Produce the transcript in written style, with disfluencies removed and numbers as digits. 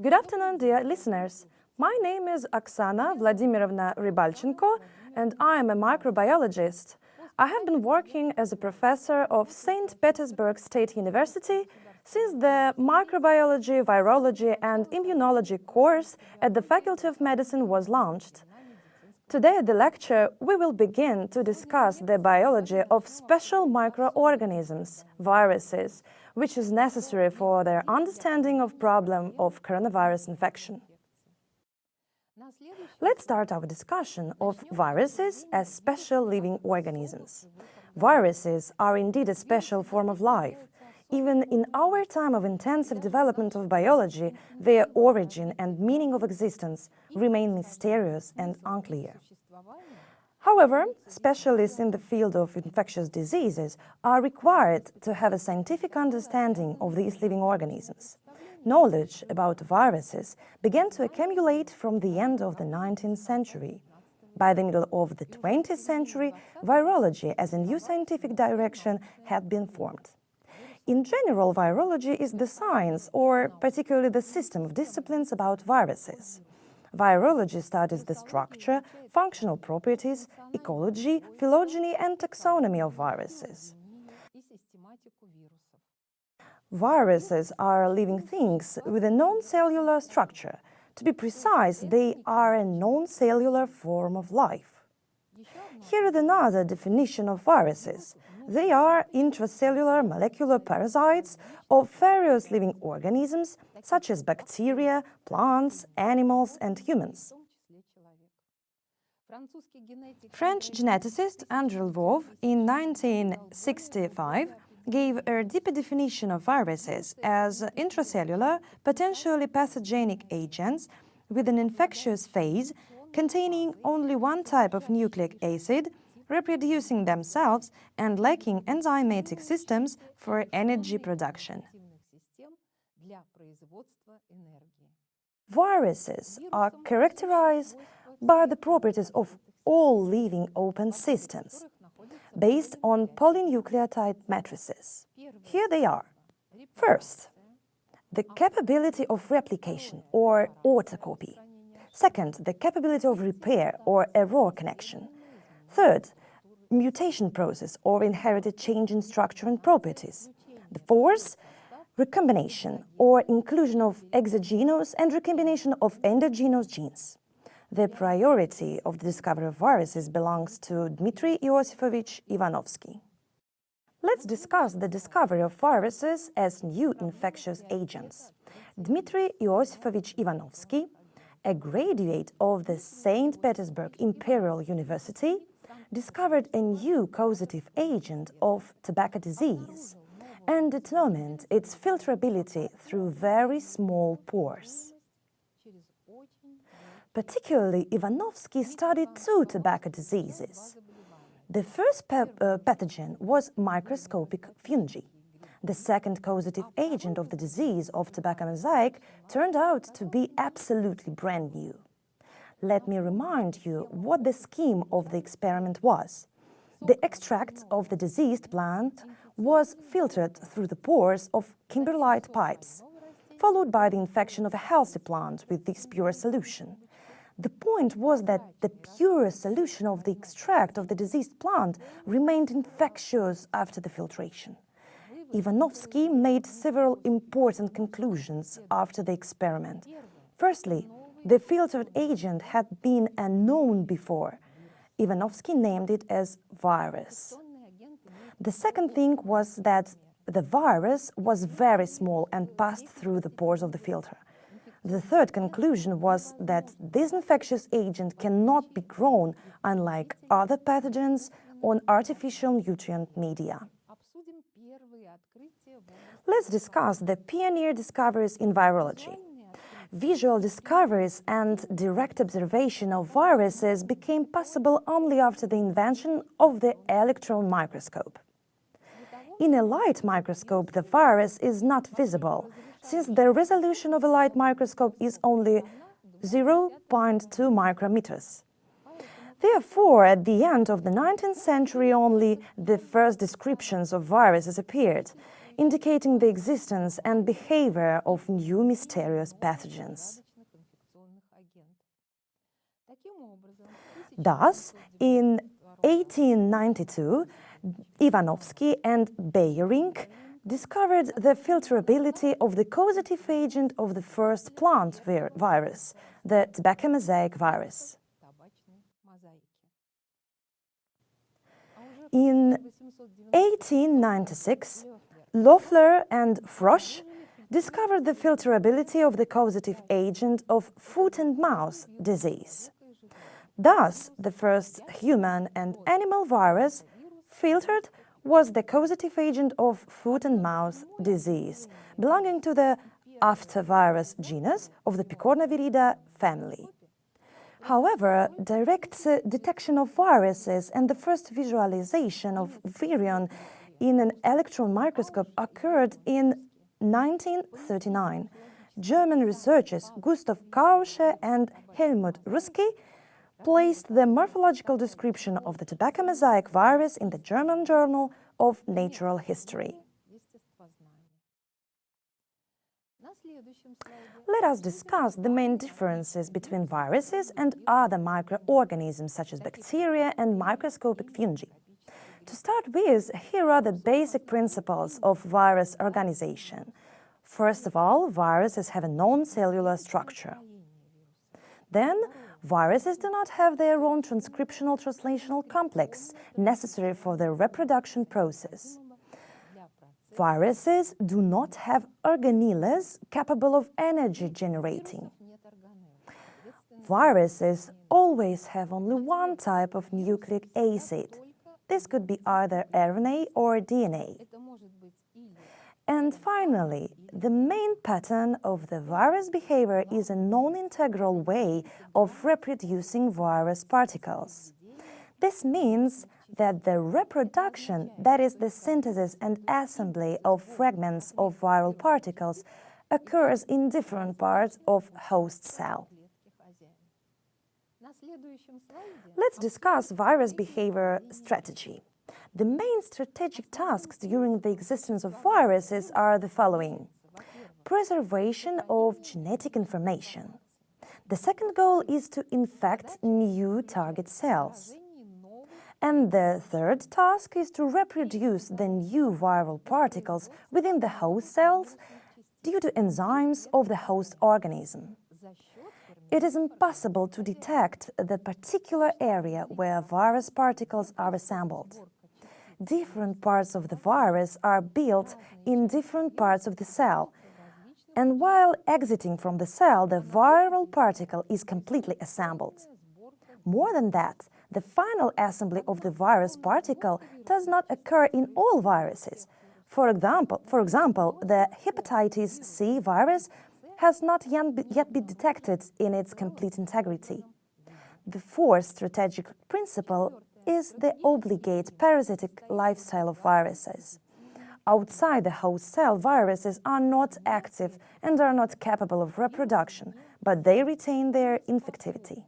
Good afternoon, dear listeners. My name is Oksana Vladimirovna Rybalchenko, and I am a microbiologist. I have been working as a professor of St. Petersburg State University since the microbiology, virology, and immunology course at the Faculty of Medicine was launched. Today at the lecture, we will begin to discuss the biology of special microorganisms, viruses, which is necessary for their understanding of problem of coronavirus infection. Let's start our discussion of viruses as special living organisms. Viruses are indeed a special form of life. Even in our time of intensive development of biology, their origin and meaning of existence remain mysterious and unclear. However, specialists in the field of infectious diseases are required to have a scientific understanding of these living organisms. Knowledge about viruses began to accumulate from the end of the 19th century. By the middle of the 20th century, virology as a new scientific direction had been formed. In general, virology is the science, or particularly the system of disciplines about viruses. Virology studies the structure, functional properties, ecology, phylogeny, and taxonomy of viruses. Viruses are living things with a non-cellular structure. To be precise, they are a non-cellular form of life. Here is another definition of viruses. They are intracellular molecular parasites of various living organisms, such as bacteria, plants, animals, and humans. French geneticist Andrew Lvov in 1965 gave a deeper definition of viruses as intracellular, potentially pathogenic agents with an infectious phase containing only one type of nucleic acid, reproducing themselves and lacking enzymatic systems for energy production. Viruses are characterized by the properties of all living open systems, based on polynucleotide matrices. Here they are. First, the capability of replication or autocopy. Second, the capability of repair or error connection. Third, mutation process or inherited change in structure and properties. The fourth, recombination or inclusion of exogenous and recombination of endogenous genes. The priority of the discovery of viruses belongs to Dmitry Iosifovich Ivanovsky. Let's discuss the discovery of viruses as new infectious agents. Dmitry Iosifovich Ivanovsky, a graduate of the St. Petersburg Imperial University, discovered a new causative agent of tobacco disease and determined its filterability through very small pores. Particularly, Ivanovsky studied two tobacco diseases. The first pathogen was microscopic fungi. The second causative agent of the disease of tobacco mosaic turned out to be absolutely brand new. Let me remind you what the scheme of the experiment was. The extract of the diseased plant was filtered through the pores of kimberlite pipes, followed by the infection of a healthy plant with this pure solution. The point was that the pure solution of the extract of the diseased plant remained infectious after the filtration. Ivanovsky made several important conclusions after the experiment. Firstly, the filtered agent had been unknown before. Ivanovsky named it as virus. The second thing was that the virus was very small and passed through the pores of the filter. The third conclusion was that this infectious agent cannot be grown, unlike other pathogens, on artificial nutrient media. Let's discuss the pioneer discoveries in virology. Visual discoveries and direct observation of viruses became possible only after the invention of the electron microscope. In a light microscope, the virus is not visible, since the resolution of a light microscope is only 0.2 micrometers. Therefore, at the end of the 19th century only, the first descriptions of viruses appeared. indicating the existence and behavior of new mysterious pathogens. Thus, in 1892, Ivanovsky and Beyering discovered the filterability of the causative agent of the first plant virus, the tobacco mosaic virus. In 1896, Loeffler and Frosch discovered the filterability of the causative agent of foot-and-mouth disease. Thus, the first human and animal virus filtered was the causative agent of foot-and-mouth disease, belonging to the aftovirus genus of the Picornaviridae family. However, direct detection of viruses and the first visualization of virion in an electron microscope occurred in 1939. German researchers Gustav Kausche and Helmut Ruski placed the morphological description of the tobacco mosaic virus in the German Journal of Natural History. Let us discuss the main differences between viruses and other microorganisms such as bacteria and microscopic fungi. To start with, here are the basic principles of virus organization. First of all, viruses have a non-cellular structure. Then, viruses do not have their own transcriptional translational complex necessary for their reproduction process. Viruses do not have organelles capable of energy generating. Viruses always have only one type of nucleic acid. This could be either RNA or DNA. And finally, the main pattern of the virus behavior is a non-integral way of reproducing virus particles. This means that the reproduction, that is the synthesis and assembly of fragments of viral particles, occurs in different parts of host cell. Let's discuss virus behavior strategy. The main strategic tasks during the existence of viruses are the following: preservation of genetic information. The second goal is to infect new target cells. And the third task is to reproduce the new viral particles within the host cells due to enzymes of the host organism. It is impossible to detect the particular area where virus particles are assembled. Different parts of the virus are built in different parts of the cell, and while exiting from the cell, the viral particle is completely assembled. More than that, the final assembly of the virus particle does not occur in all viruses. For example, the hepatitis C virus has not yet been detected in its complete integrity. The fourth strategic principle is the obligate parasitic lifestyle of viruses. Outside the host cell, viruses are not active and are not capable of reproduction, but they retain their infectivity.